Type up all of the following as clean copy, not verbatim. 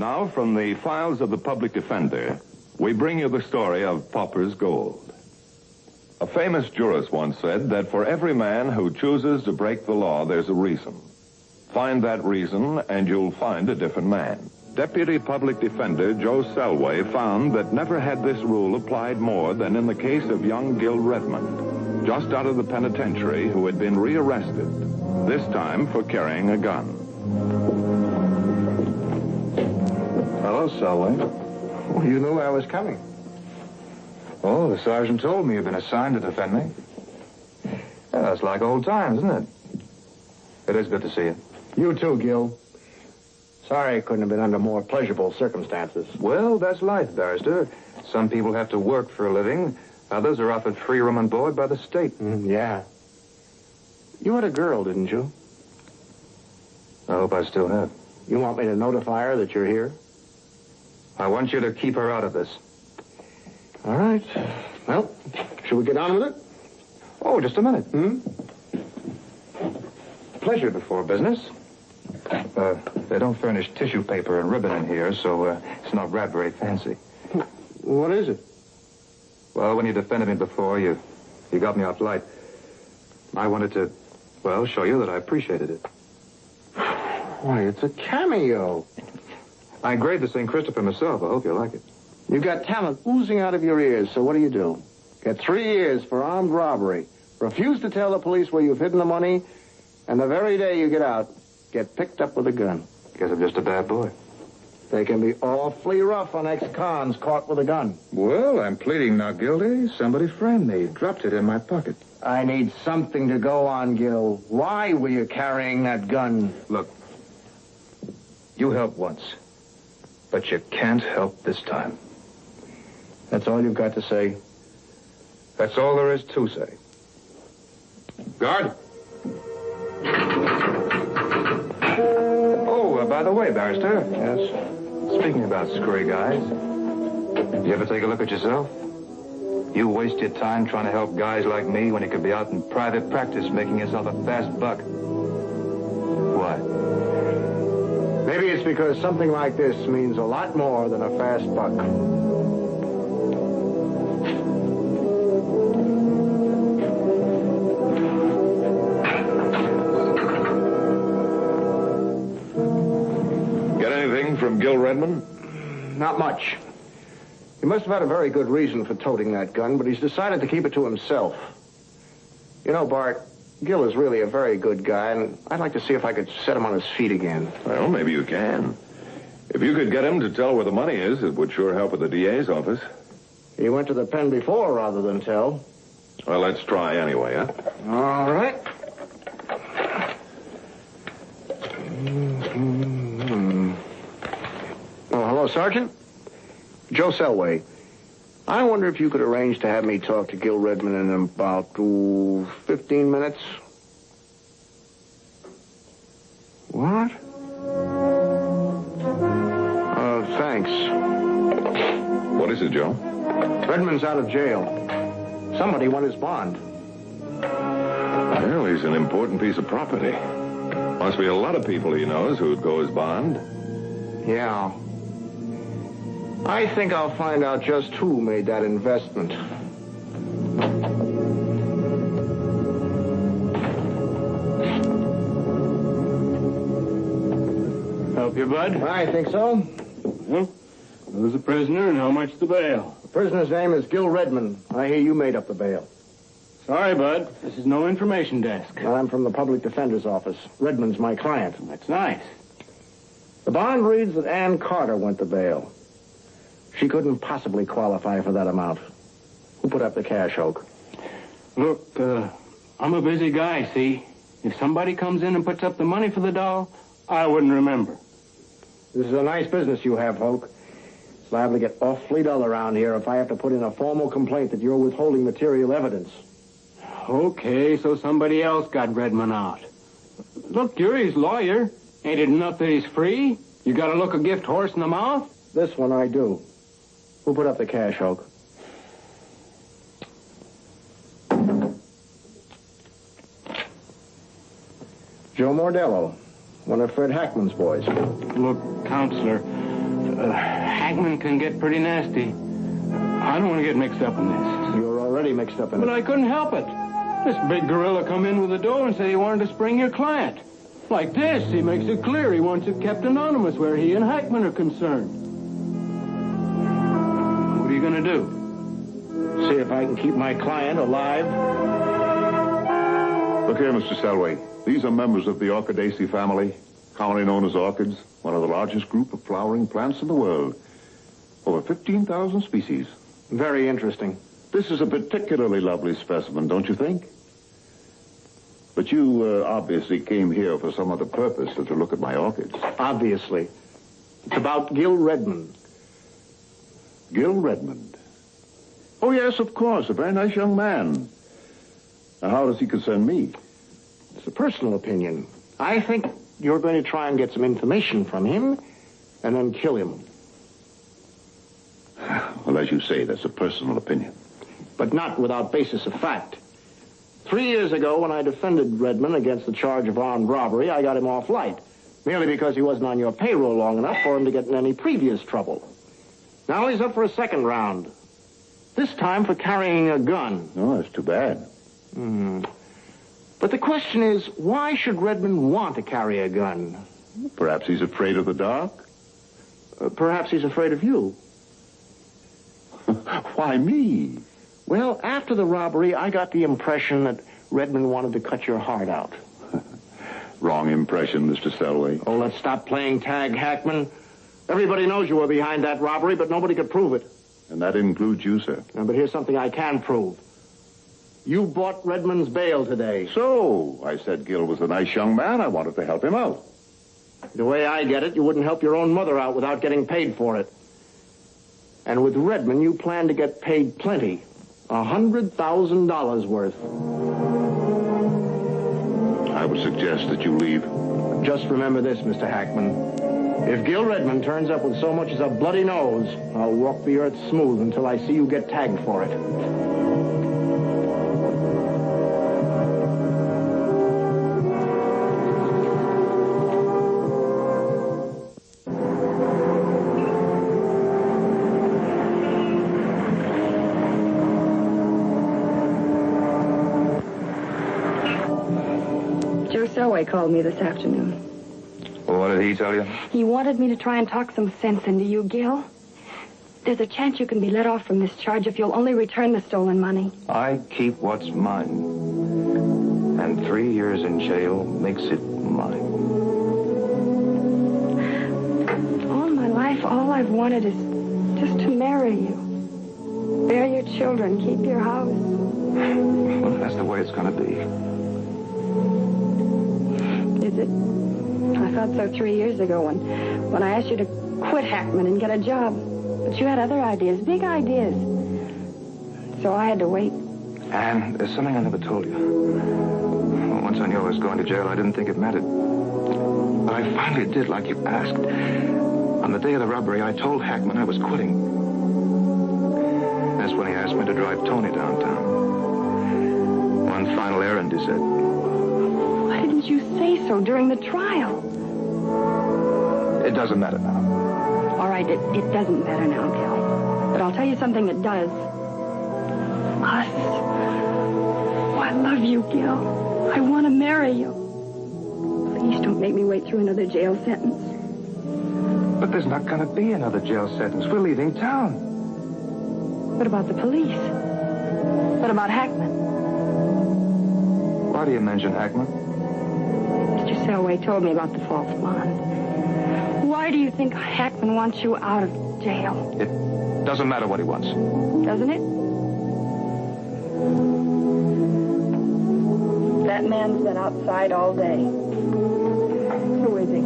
Now, from the files of the public defender, we bring you the story of Paupers Gold. A famous jurist once said that for every man who chooses to break the law, there's a reason. Find that reason, and you'll find a different man. Deputy Public Defender Joe Selway found that never had this rule applied more than in the case of young Gil Redmond, just out of the penitentiary, who had been rearrested, this time for carrying a gun. Hello, Selway. Oh, you knew I was coming. Oh, the sergeant told me you've been assigned to defend me. Yeah, it's like old times, isn't it? It is good to see you. You too, Gil. Sorry I couldn't have been under more pleasurable circumstances. Well, that's life, barrister. Some people have to work for a living. Others are offered free room and board by the state. Yeah. You had a girl, didn't you? I hope I still have. You want me to notify her that you're here? I want you to keep her out of this. All right. Well, should we get on with it? Oh, just a minute. Pleasure before business. They don't furnish tissue paper and ribbon in here, so it's not wrapped very fancy. What is it? Well, when you defended me before, you got me off light. I wanted to, well, show you that I appreciated it. Why, it's a cameo. I engraved the St. Christopher myself. I hope you like it. You got talent oozing out of your ears, so what do? Get 3 years for armed robbery. Refuse to tell the police where you've hidden the money, and the very day you get out, get picked up with a gun. Guess I'm just a bad boy. They can be awfully rough on ex-cons caught with a gun. Well, I'm pleading not guilty. Somebody framed me. Dropped it in my pocket. I need something to go on, Gil. Why were you carrying that gun? Look, you helped once, but you can't help this time. That's all you've got to say? That's all there is to say. Guard. Oh, by the way, barrister. Yes? Speaking about screwy guys, you ever take a look at yourself? You waste your time trying to help guys like me when you could be out in private practice making yourself a fast buck. Why? Maybe it's because something like this means a lot more than a fast buck. Get anything from Gil Redmond? Not much. He must have had a very good reason for toting that gun, but he's decided to keep it to himself. You know, Bart, Gil is really a very good guy, and I'd like to see if I could set him on his feet again. Well, maybe you can. If you could get him to tell where the money is, it would sure help with the DA's office. He went to the pen before rather than tell. Well, let's try anyway, huh? All right. Oh, hello, Sergeant. Joe Selway. I wonder if you could arrange to have me talk to Gil Redmond in about 15 minutes. What? Thanks. What is it, Joe? Redmond's out of jail. Somebody won his bond. Well, he's an important piece of property. Must be a lot of people he knows who'd go as bond. Yeah. I think I'll find out just who made that investment. Help you, bud? I think so. Who's the prisoner and how much the bail? The prisoner's name is Gil Redmond. I hear you made up the bail. Sorry, bud. This is no information desk. I'm from the public defender's office. Redmond's my client. That's nice. The bond reads that Ann Carter went to bail. She couldn't possibly qualify for that amount. Who put up the cash, Oak? Look, I'm a busy guy, see? If somebody comes in and puts up the money for the doll, I wouldn't remember. This is a nice business you have, Oak. It's liable to get awfully dull around here if I have to put in a formal complaint that you're withholding material evidence. Okay, so somebody else got Redmond out. Look, you're his lawyer. Ain't it enough that he's free? You gotta look a gift horse in the mouth? This one I do. Who put up the cash, Oak? Joe Mordello, one of Fred Hackman's boys. Look, Counselor, Hackman can get pretty nasty. I don't want to get mixed up in this. You're already mixed up in But it. I couldn't help it. This big gorilla come in with the dough and said he wanted to spring your client. Like this, he makes it clear he wants it kept anonymous where he and Hackman are concerned. What are you going to do? See if I can keep my client alive. Look here, Mr. Selway. These are members of the Orchidaceae family, commonly known as orchids, one of the largest group of flowering plants in the world. Over 15,000 species. Very interesting. This is a particularly lovely specimen, don't you think? But you obviously came here for some other purpose than to look at my orchids. Obviously. It's about Gil Redmond. Gil Redmond. Oh, yes, of course. A very nice young man. Now, how does he concern me? It's a personal opinion. I think you're going to try and get some information from him and then kill him. Well, as you say, that's a personal opinion. But not without basis of fact. 3 years ago, when I defended Redmond against the charge of armed robbery, I got him off light, merely because he wasn't on your payroll long enough for him to get in any previous trouble. Now he's up for a second round. This time for carrying a gun. Oh, that's too bad. But the question is, why should Redmond want to carry a gun? Perhaps he's afraid of the dark? Perhaps he's afraid of you. Why me? Well, after the robbery, I got the impression that Redmond wanted to cut your heart out. Wrong impression, Mr. Selway. Oh, let's stop playing tag, Hackman. Everybody knows you were behind that robbery, but nobody could prove it. And that includes you, sir. Now, but here's something I can prove. You bought Redmond's bail today. So, I said Gil was a nice young man. I wanted to help him out. The way I get it, you wouldn't help your own mother out without getting paid for it. And with Redmond, you plan to get paid plenty. $100,000 worth. I would suggest that you leave. Just remember this, Mr. Hackman. If Gil Redmond turns up with so much as a bloody nose, I'll walk the earth smooth until I see you get tagged for it. Selway called me this afternoon. Well, what did he tell you? He wanted me to try and talk some sense into you, Gil. There's a chance you can be let off from this charge if you'll only return the stolen money. I keep what's mine. And 3 years in jail makes it mine. All my life, all I've wanted is just to marry you. Bear your children, keep your house. Well, that's the way it's going to be. Is it? I thought so 3 years ago when I asked you to quit Hackman and get a job. But you had other ideas, big ideas. So I had to wait. And there's something I never told you. Well, once I knew I was going to jail, I didn't think it mattered. But I finally did, like you asked. On the day of the robbery, I told Hackman I was quitting. That's when he asked me to drive Tony downtown. One final errand, he said. Why didn't you say so during the trial? It doesn't matter now. All right, it doesn't matter now, Gil. But I'll tell you something that does. Us. Oh, I love you, Gil. I want to marry you. Please don't make me wait through another jail sentence. But there's not going to be another jail sentence. We're leaving town. What about the police? What about Hackman? Why do you mention Hackman? Mr. Selway told me about the false bond. Why do you think Hackman wants you out of jail? It doesn't matter what he wants. Doesn't it? That man's been outside all day. Who is he?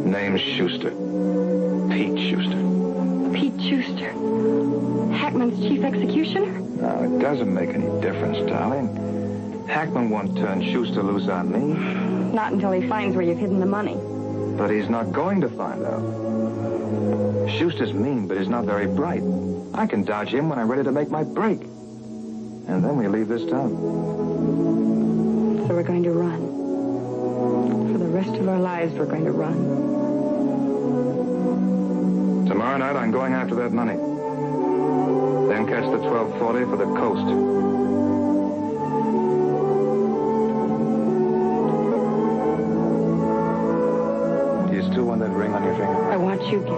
Name's Schuster. Pete Schuster. Pete Schuster. Hackman's chief executioner? Now, it doesn't make any difference, darling. Hackman won't turn Schuster loose on me. Not until he finds where you've hidden the money. But he's not going to find out. Schuster's mean, but he's not very bright. I can dodge him when I'm ready to make my break. And then we leave this town. So we're going to run. For the rest of our lives, we're going to run. Tomorrow night, I'm going after that money. Then catch the 1240 for the coast. Do you still want that ring on your finger? I want you, Gil.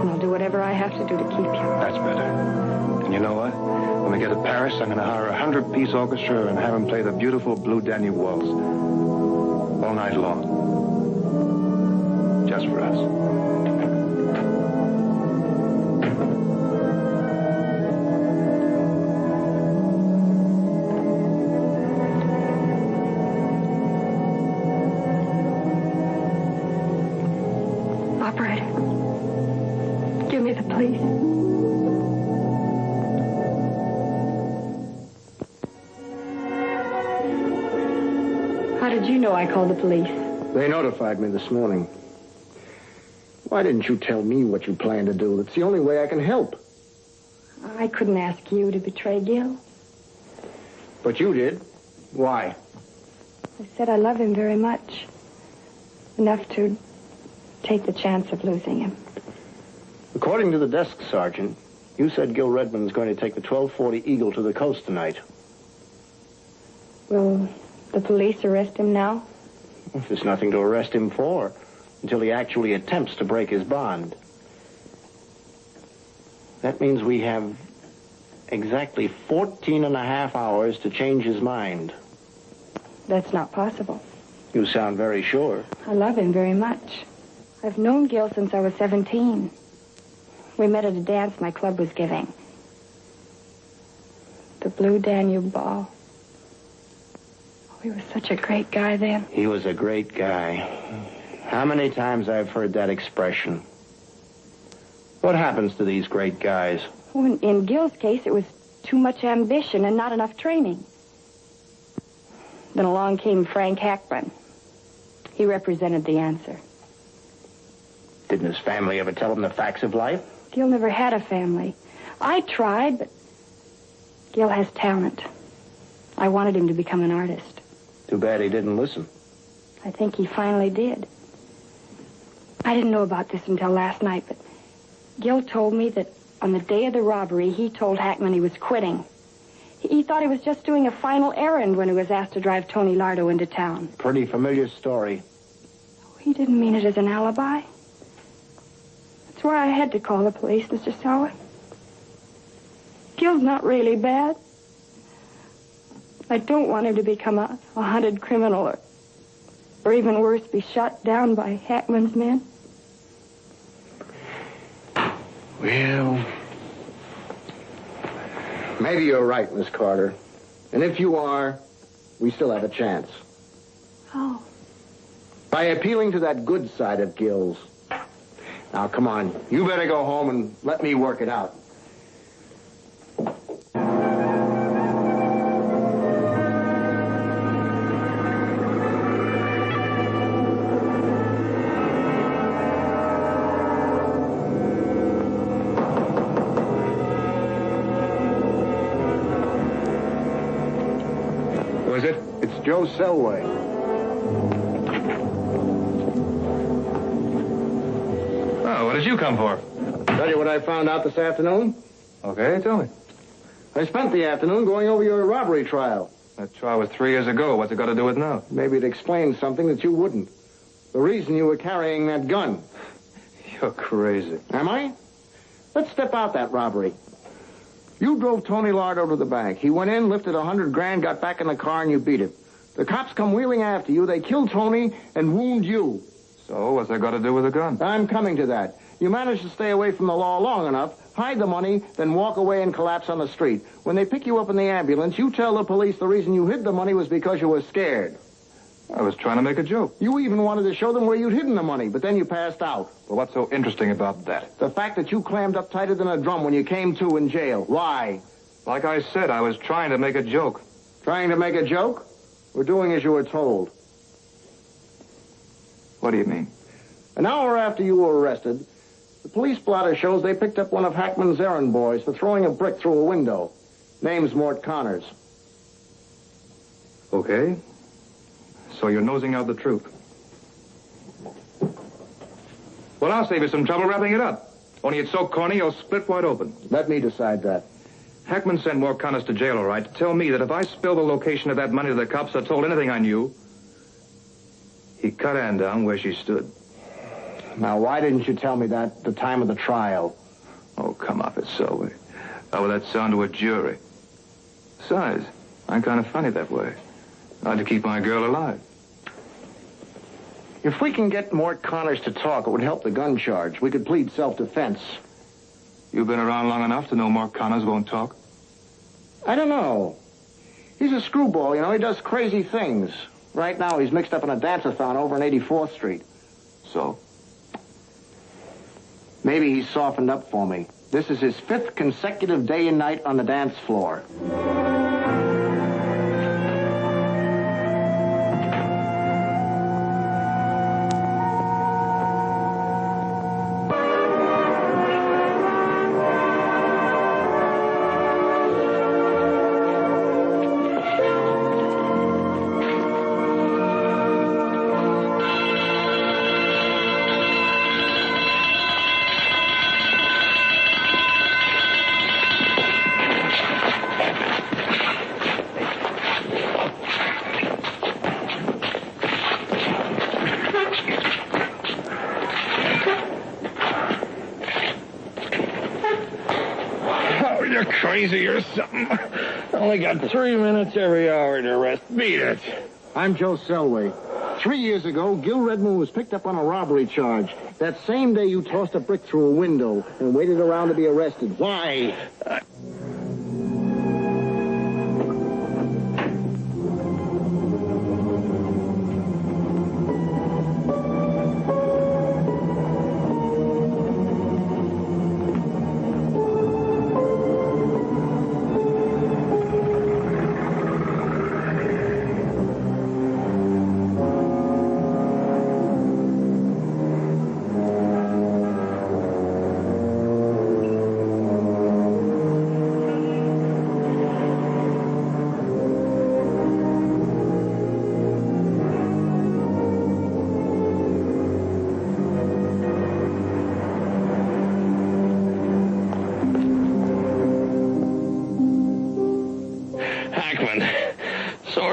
And I'll do whatever I have to do to keep you. That's better. And you know what? When we get to Paris, I'm going to hire a 100-piece orchestra and have them play the beautiful Blue Danube Waltz. All night long. Just for us. Operator, give me the police. How did you know I called the police? They notified me this morning. Why didn't you tell me what you plan to do? It's the only way I can help. I couldn't ask you to betray Gil. But you did. Why? I said I love him very much. Enough to take the chance of losing him. According to the desk sergeant, you said Gil Redmond's going to take the 1240 Eagle to the coast tonight. Will the police arrest him now? There's nothing to arrest him for until he actually attempts to break his bond. That means we have exactly 14 and a half hours to change his mind. That's not possible. You sound very sure. I love him very much. I've known Gil since I was 17. We met at a dance my club was giving. The Blue Danube Ball. Oh, he was such a great guy then. He was a great guy. How many times I've heard that expression. What happens to these great guys? Well, in Gil's case, it was too much ambition and not enough training. Then along came Frank Hackman. He represented the answer. Didn't his family ever tell him the facts of life? Gil never had a family. I tried, but Gil has talent. I wanted him to become an artist. Too bad he didn't listen. I think he finally did. I didn't know about this until last night, but Gil told me that on the day of the robbery, he told Hackman he was quitting. He thought he was just doing a final errand when he was asked to drive Tony Lardo into town. Pretty familiar story. He didn't mean it as an alibi. That's why I had to call the police, Mr. Sauer. Gil's not really bad. I don't want him to become a hunted criminal or even worse, be shot down by Hackman's men. Well, maybe you're right, Miss Carter. And if you are, we still have a chance. Oh. By appealing to that good side of Gil's. Now, come on. You better go home and let me work it out. Who is it? It's Joe Selway. Oh, what did you come for? Tell you what I found out this afternoon? Okay, tell me. I spent the afternoon going over your robbery trial. That trial was 3 years ago. What's it got to do with now? Maybe it explains something that you wouldn't. The reason you were carrying that gun. You're crazy. Am I? Let's step out that robbery. You drove Tony Lardo to the bank. He went in, lifted $100,000, got back in the car, and you beat him. The cops come wheeling after you. They kill Tony and wound you. So, what's that got to do with the gun? I'm coming to that. You managed to stay away from the law long enough, hide the money, then walk away and collapse on the street. When they pick you up in the ambulance, you tell the police the reason you hid the money was because you were scared. I was trying to make a joke. You even wanted to show them where you'd hidden the money, but then you passed out. Well, what's so interesting about that? The fact that you clammed up tighter than a drum when you came to in jail. Why? Like I said, I was trying to make a joke. Trying to make a joke? Or doing as you were told? What do you mean? An hour after you were arrested, the police blotter shows they picked up one of Hackman's errand boys for throwing a brick through a window. Name's Mort Connors. Okay. So you're nosing out the truth. Well, I'll save you some trouble wrapping it up. Only it's so corny, you'll split wide open. Let me decide that. Hackman sent more Connors to jail, all right, to tell me that if I spilled the location of that money to the cops or told anything I knew, he cut Ann down where she stood. Now, why didn't you tell me that at the time of the trial? Oh, come off it, Selby. How would that sound to a jury? Besides, I'm kind of funny that way. I'd to keep my girl alive. If we can get Mort Connors to talk, it would help the gun charge. We could plead self-defense. You've been around long enough to know Mort Connors won't talk? I don't know. He's a screwball, you know. He does crazy things. Right now, he's mixed up in a dance-a-thon over on 84th Street. So? Maybe he's softened up for me. This is his 5th consecutive day and night on the dance floor. Crazy or something. Only got 3 minutes every hour to rest. Beat it. I'm Joe Selway. 3 years ago, Gil Redmond was picked up on a robbery charge. That same day you tossed a brick through a window and waited around to be arrested. Why?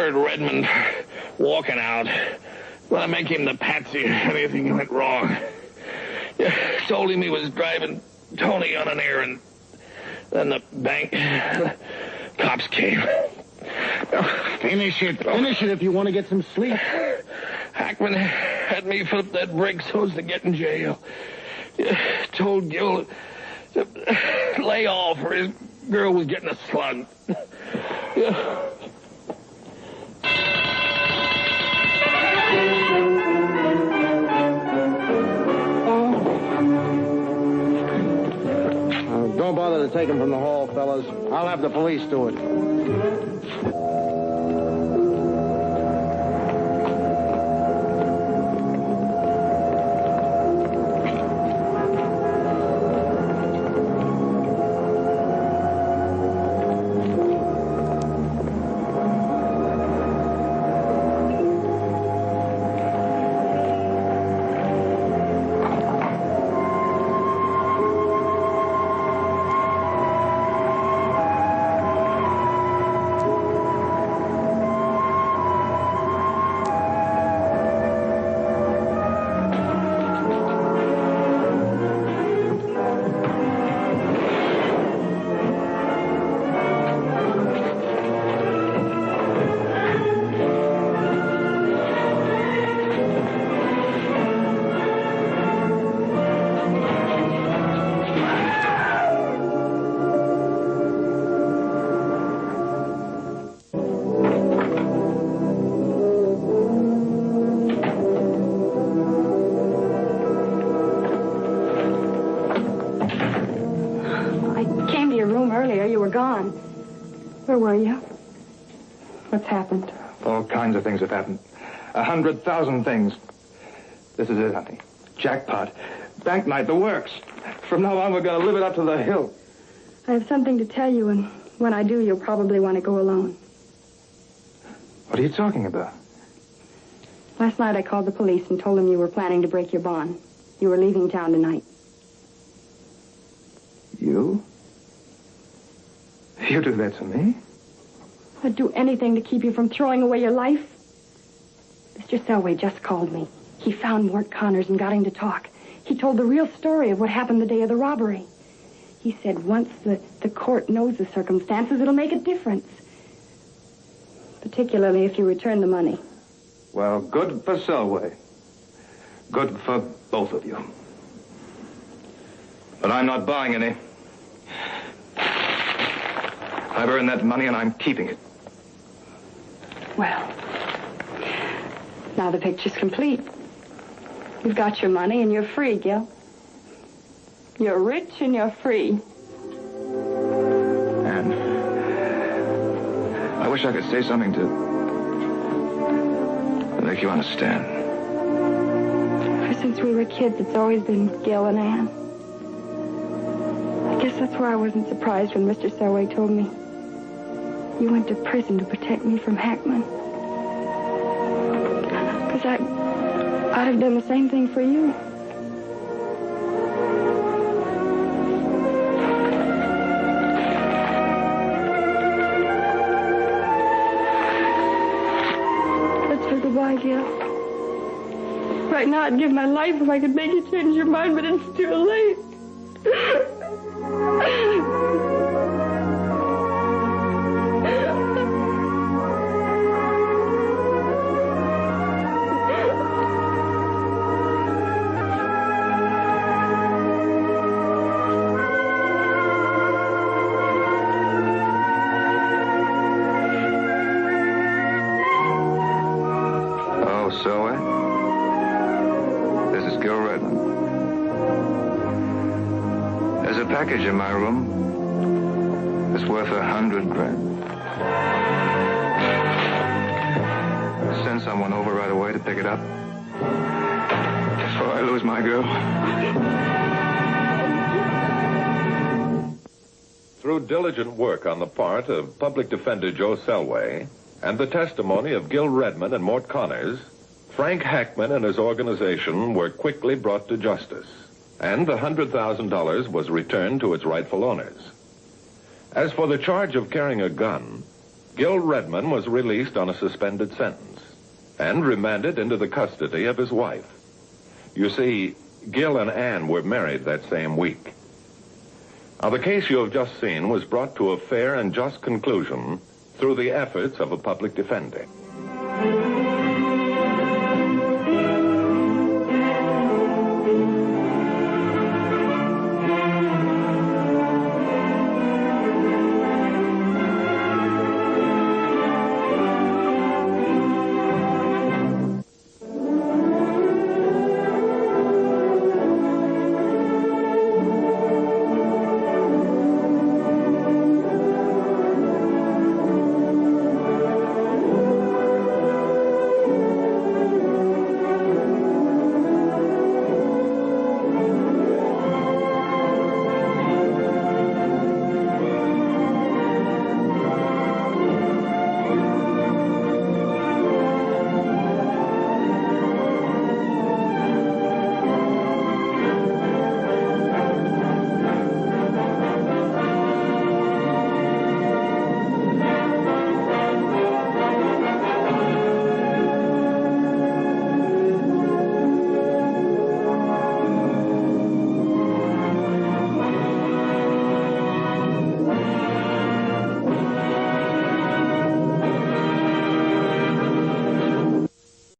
Redmond walking out. Gonna make him the patsy if anything went wrong. Told him he was driving Tony on an errand. Then the bank cops came. Finish it. Finish it if you want to get some sleep. Hackman had me flip that brick so as to get in jail. Told Gil to lay off or his girl was getting a slug. Don't bother to take him from the hall, fellas. I'll have the police do it. Gone. Where were you? What's happened? All kinds of things have happened. 100,000 things. This is it, honey. Jackpot. Bank night, the works. From now on, we're going to live it up to the hill. I have something to tell you, and when I do, you'll probably want to go alone. What are you talking about? Last night, I called the police and told them you were planning to break your bond. You were leaving town tonight. You? You do that to me? I'd do anything to keep you from throwing away your life. Mr. Selway just called me. He found Mort Connors and got him to talk. He told the real story of what happened the day of the robbery. He said once the court knows the circumstances, it'll make a difference. Particularly if you return the money. Well, good for Selway. Good for both of you. But I'm not buying any. I've earned that money and I'm keeping it. Well, now the picture's complete. You've got your money and you're free, Gil. You're rich and you're free. And I wish I could say something to make you understand. Ever since we were kids, it's always been Gil and Ann. I guess that's why I wasn't surprised when Mr. Selway told me you went to prison to protect me from Hackman. Because I'd have done the same thing for you. Let's say goodbye, Gil. Right now, I'd give my life if I could make you change your mind, but it's too late. Selway. This is Gil Redmond. There's a package in my room. It's worth $100 grand. Send someone over right away to pick it up before I lose my girl. Through diligent work on the part of Public Defender Joe Selway and the testimony of Gil Redmond and Mort Connors, Frank Hackman and his organization were quickly brought to justice, and the $100,000 was returned to its rightful owners. As for the charge of carrying a gun, Gil Redmond was released on a suspended sentence and remanded into the custody of his wife. You see, Gil and Ann were married that same week. Now, the case you have just seen was brought to a fair and just conclusion through the efforts of a public defender.